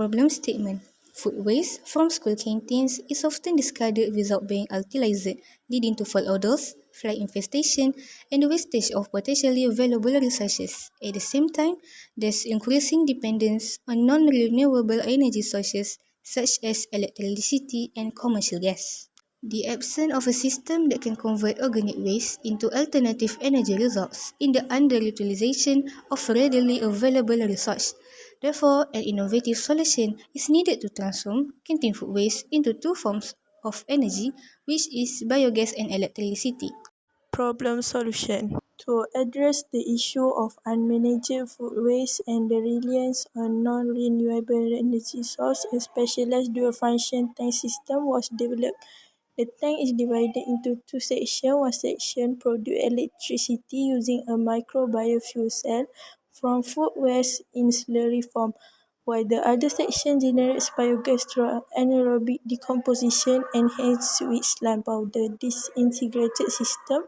problem statement. Food waste from school canteens is often discarded without being utilized, leading to foul odors, fly infestation, and the wastage of potentially valuable resources. At the same time, there's increasing dependence on non-renewable energy sources such as electricity and commercial gas. The absence of a system that can convert organic waste into alternative energy results in the underutilization of readily available resources. Therefore, an innovative solution is needed to transform canteen food waste into two forms of energy, which is biogas and electricity. Problem solution. To address the issue of unmanaged food waste and the reliance on non-renewable energy source, a specialized dual-function tank system was developed. The tank is divided into two sections. One section produces electricity using a micro biofuel cell from food waste in slurry form, while the other section generates biogas through anaerobic decomposition enhanced with slime powder. This integrated system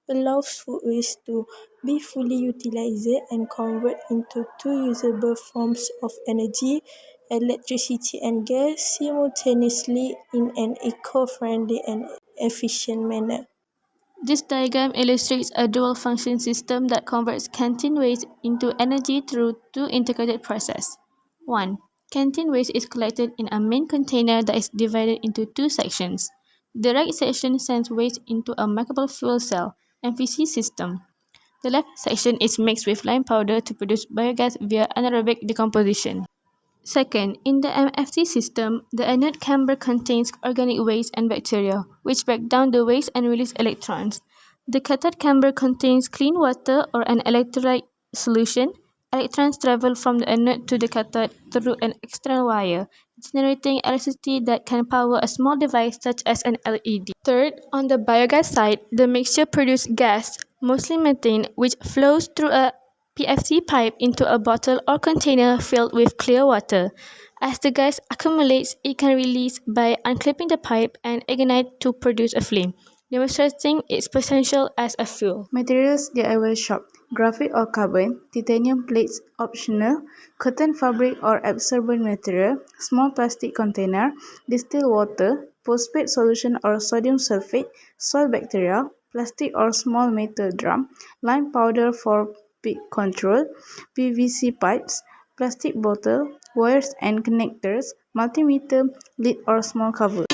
allows food waste to be fully utilized and converted into two usable forms of energy, electricity and gas, simultaneously in an eco-friendly and efficient manner. This diagram illustrates a dual-function system that converts canteen waste into energy through two integrated processes. 1. Canteen waste is collected in a main container that is divided into two sections. The right section sends waste into a microbubble fuel cell (MFC) system. The left section is mixed with lime powder to produce biogas via anaerobic decomposition. Second, in the MFC system, the anode chamber contains organic waste and bacteria, which break down the waste and release electrons. The cathode chamber contains clean water or an electrolyte solution. Electrons travel from the anode to the cathode through an external wire, generating electricity that can power a small device such as an LED. Third, on the biogas side, the mixture produces gas, mostly methane, which flows through a PFC pipe into a bottle or container filled with clear water. As the gas accumulates, it can release by unclipping the pipe and ignite to produce a flame, demonstrating its potential as a fuel. Materials DIY shop: graphite or carbon, titanium plates optional, cotton fabric or absorbent material, small plastic container, distilled water, phosphate solution or sodium sulfate, soil bacteria, plastic or small metal drum, lime powder for peak control, PVC pipes, plastic bottle, wires and connectors, multimeter, lid or small cover.